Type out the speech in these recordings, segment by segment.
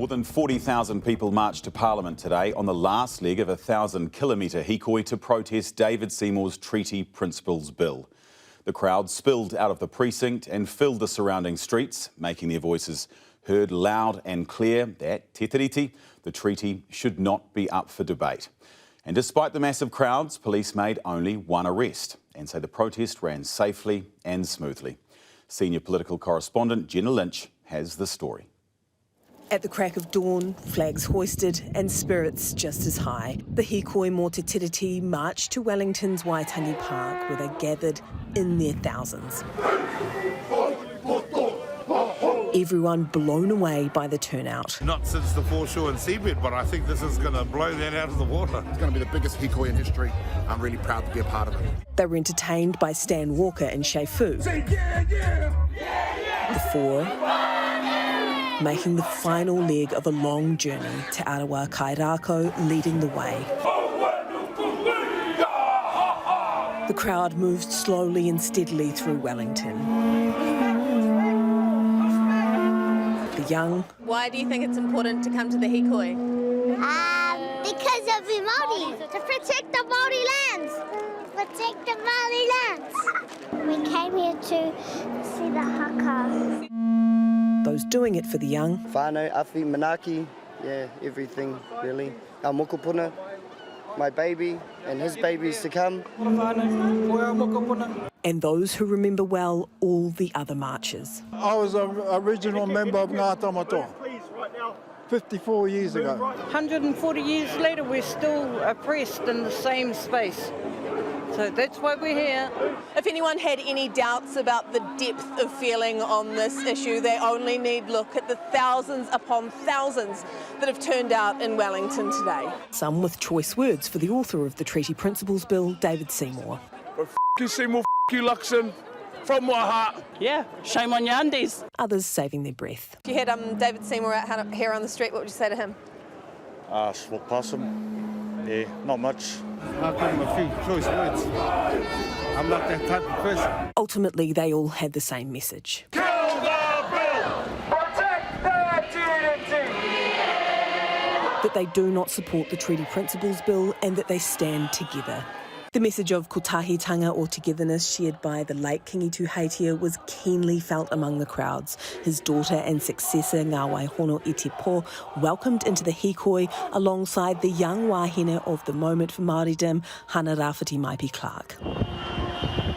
More than 40,000 people marched to Parliament today on the last leg of a 1,000-kilometre Hkoi to protest David Seymour's Treaty Principles Bill. The crowd spilled out of the precinct and filled the surrounding streets, making their voices heard loud and clear that Tiriti, the treaty, should not be up for debate. And despite the massive crowds, police made only one arrest and say the protest ran safely and smoothly. Senior political correspondent Jenna Lynch has the story. At the crack of dawn, flags hoisted and spirits just as high. The Hīkoi mō te Tiriti marched to Wellington's Waitangi Park, where they gathered in their thousands. Everyone blown away by the turnout. Not since the foreshore and seabed, but I think this is going to blow that out of the water. It's going to be the biggest Hkoi in history. I'm really proud to be a part of it. They were entertained by Stan Walker and Shei-Fu. The four making the final leg of a long journey, Te Arawa Kairako leading the way. The crowd moved slowly and steadily through Wellington. The young... Why do you think it's important to come to the Hkoi? Because of the Māori, to protect the Māori lands. Protect the Māori lands. We came here to see the haka. Those doing it for the young. Whānau, awhi, manaki, yeah, everything really. Our mokopuna, my baby and his babies to come. And those who remember well all the other marches. I was an original member of Ngā Tamatoa 54 years ago. 140 years later, we're still oppressed in the same space. So that's why we're here. If anyone had any doubts about the depth of feeling on this issue, they only need look at the thousands upon thousands that have turned out in Wellington today. Some with choice words for the author of the Treaty Principles Bill, David Seymour. F you Seymour, f you Luxon, from my heart. Yeah, shame on your undies. Others saving their breath. If you had David Seymour out here on the street, what would you say to him? Swap past him. Yeah, not much. I'll give him a few choice words. I'm not that type of person. Ultimately, they all had the same message. Kill the bill! Protect the Tiriti! That they do not support the Treaty Principles Bill and that they stand together. The message of kotahitanga or togetherness shared by the late Kingi Tuheitia was keenly felt among the crowds. His daughter and successor, Ngā Waihono i te Pō, welcomed into the Hkoi alongside the young wahine of the moment for Māoridom, Hana Rāwhiti Maipi Clark.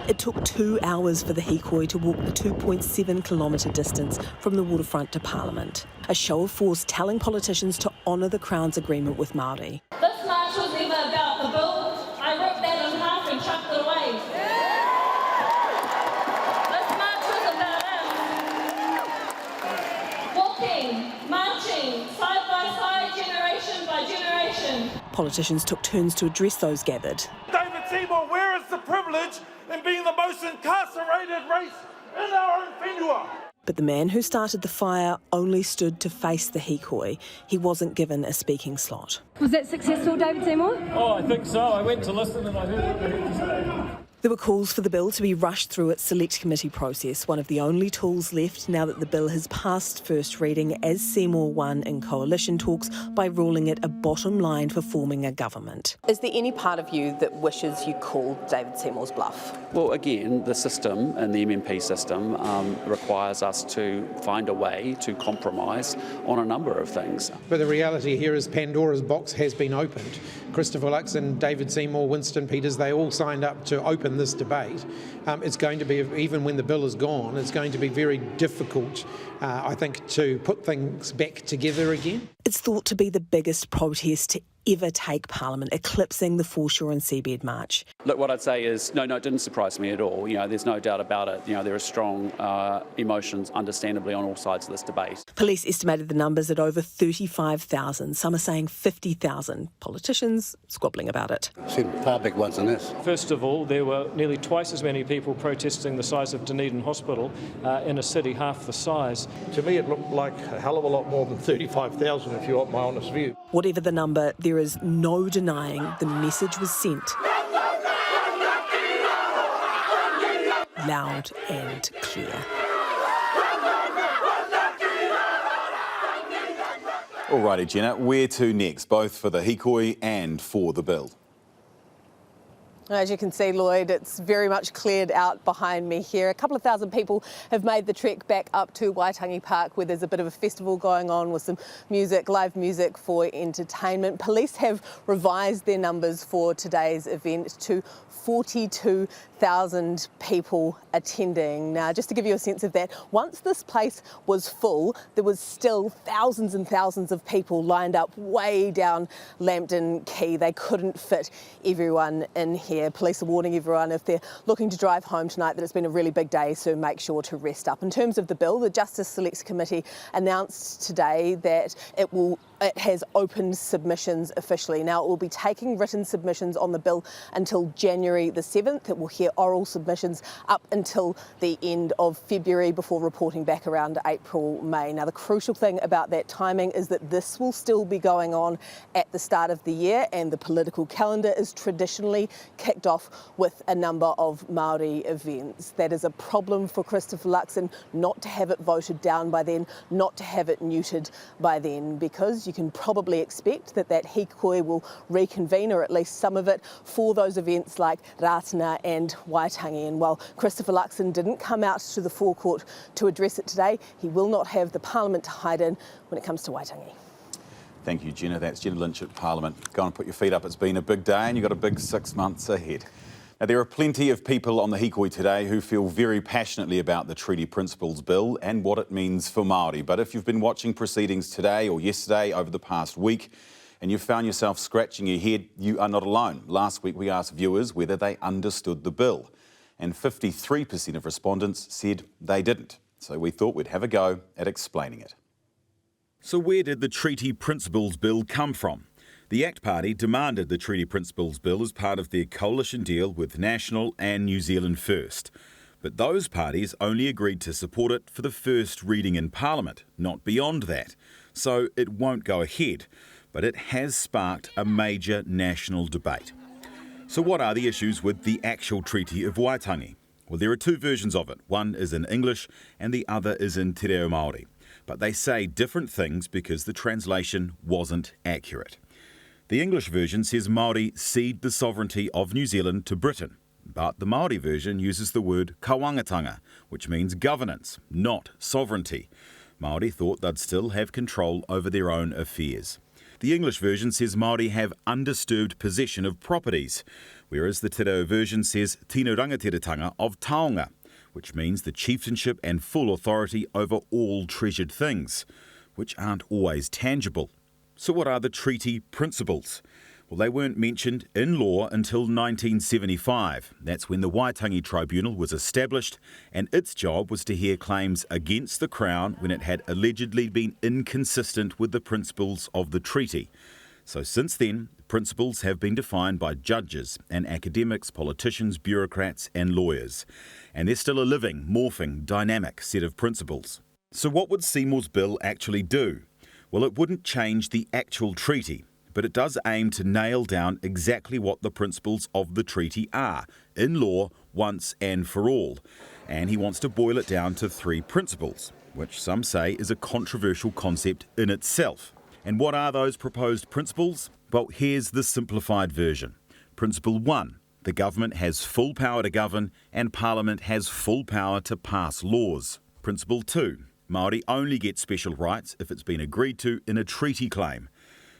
It took 2 hours for the Hkoi to walk the 2.7-kilometre distance from the waterfront to Parliament. A show of force telling politicians to honour the Crown's agreement with Māori. This march was never about the bill. I ripped that in half and chucked it away. This march was about us. Walking, marching, side by side, generation by generation. Politicians took turns to address those gathered. David Seymour, where is the privilege in being the most incarcerated race in our own whenua? But the man who started the fire only stood to face the Hkoi. He wasn't given a speaking slot. Was that successful, David Seymour? Oh, I think so. I went to listen and I heard what they had to say. There were calls for the bill to be rushed through its select committee process, one of the only tools left now that the bill has passed first reading, as Seymour won in coalition talks by ruling it a bottom line for forming a government. Is there any part of you that wishes you called David Seymour's bluff? Well, again, the system and the MMP system requires us to find a way to compromise on a number of things. But the reality here is Pandora's box has been opened. Christopher Luxon, David Seymour, Winston Peters, they all signed up to open this debate. It's going to be, even when the bill is gone, it's going to be very difficult, I think, to put things back together again. It's thought to be the biggest protest to ever take Parliament, eclipsing the foreshore and seabed march. Look, what I'd say is, no, it didn't surprise me at all. You know, there's no doubt about it. You know, there are strong emotions, understandably, on all sides of this debate. Police estimated the numbers at over 35,000. Some are saying 50,000. Politicians squabbling about it. Seen far big ones than this. First of all, there were nearly twice as many people protesting the size of Dunedin Hospital in a city half the size. To me, it looked like a hell of a lot more than 35,000, if you want my honest view. Whatever the number, there is no denying the message was sent. Loud and clear. Alrighty, Jenna, where to next, both for the Hkoi and for the bill? As you can see, Lloyd, it's very much cleared out behind me here. A couple of thousand people have made the trek back up to Waitangi Park, where there's a bit of a festival going on with some music, live music for entertainment. Police have revised their numbers for today's event to 42,000 people attending. Now, just to give you a sense of that, once this place was full, there was still thousands and thousands of people lined up way down Lambton Quay. They couldn't fit everyone in here. Police are warning everyone if they're looking to drive home tonight that it's been a really big day, so make sure to rest up. In terms of the bill, the Justice Selects Committee announced today that it has opened submissions officially. Now, it will be taking written submissions on the bill until January the 7th. It will hear oral submissions up until the end of February before reporting back around April, May. Now, the crucial thing about that timing is that this will still be going on at the start of the year, and the political calendar is traditionally kicked off with a number of Māori events. That is a problem for Christopher Luxon not to have it voted down by then, not to have it neutered by then, because you can probably expect that Hkoi will reconvene, or at least some of it, for those events like Ratana and Waitangi. And while Christopher Luxon didn't come out to the forecourt to address it today, he will not have the Parliament to hide in when it comes to Waitangi. Thank you, Jenna. That's Jenna Lynch at Parliament. Go and put your feet up. It's been a big day and you've got a big 6 months ahead. Now, there are plenty of people on the Hkoi today who feel very passionately about the Treaty Principles Bill and what it means for Māori. But if you've been watching proceedings today or yesterday over the past week and you've found yourself scratching your head, you are not alone. Last week we asked viewers whether they understood the bill, and 53% of respondents said they didn't. So we thought we'd have a go at explaining it. So where did the Treaty Principles Bill come from? The ACT Party demanded the Treaty Principles Bill as part of their coalition deal with National and New Zealand First. But those parties only agreed to support it for the first reading in Parliament, not beyond that. So it won't go ahead, but it has sparked a major national debate. So what are the issues with the actual Treaty of Waitangi? Well, there are two versions of it. One is in English and the other is in Te Reo Māori. But they say different things because the translation wasn't accurate. The English version says Māori cede the sovereignty of New Zealand to Britain, but the Māori version uses the word kawangatanga, which means governance, not sovereignty. Māori thought they'd still have control over their own affairs. The English version says Māori have undisturbed possession of properties, whereas the Te Reo version says tino rangatiratanga of taonga, which means the chieftainship and full authority over all treasured things, which aren't always tangible. So what are the treaty principles? Well, they weren't mentioned in law until 1975. That's when the Waitangi Tribunal was established, and its job was to hear claims against the Crown when it had allegedly been inconsistent with the principles of the treaty. So since then, principles have been defined by judges and academics, politicians, bureaucrats and lawyers. And they're still a living, morphing, dynamic set of principles. So what would Seymour's bill actually do? Well, it wouldn't change the actual treaty, but it does aim to nail down exactly what the principles of the treaty are, in law, once and for all. And he wants to boil it down to 3 principles, which some say is a controversial concept in itself. And what are those proposed principles? Well, here's the simplified version. Principle 1, the government has full power to govern and Parliament has full power to pass laws. Principle 2, Māori only get special rights if it's been agreed to in a treaty claim.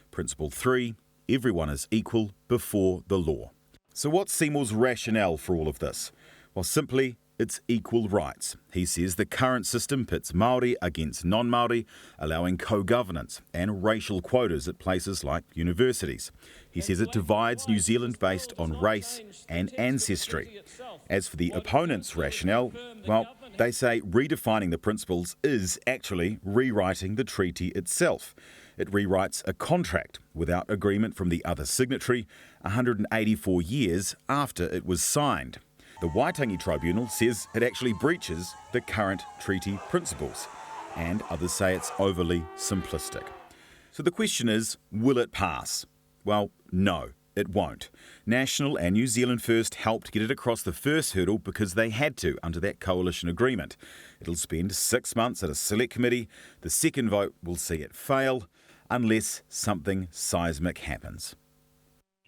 Principle 3, everyone is equal before the law. So what's Seymour's rationale for all of this? Well, simply, it's equal rights. He says the current system pits Māori against non-Māori, allowing co-governance and racial quotas at places like universities. He says it divides New Zealand based on race and ancestry. As for the opponent's rationale, well, they say redefining the principles is actually rewriting the treaty itself. It rewrites a contract without agreement from the other signatory 184 years after it was signed. The Waitangi Tribunal says it actually breaches the current treaty principles, and others say it's overly simplistic. So the question is, will it pass? Well, no, it won't. National and New Zealand First helped get it across the first hurdle because they had to under that coalition agreement. It'll spend 6 months at a select committee. The second vote will see it fail. unless something seismic happens.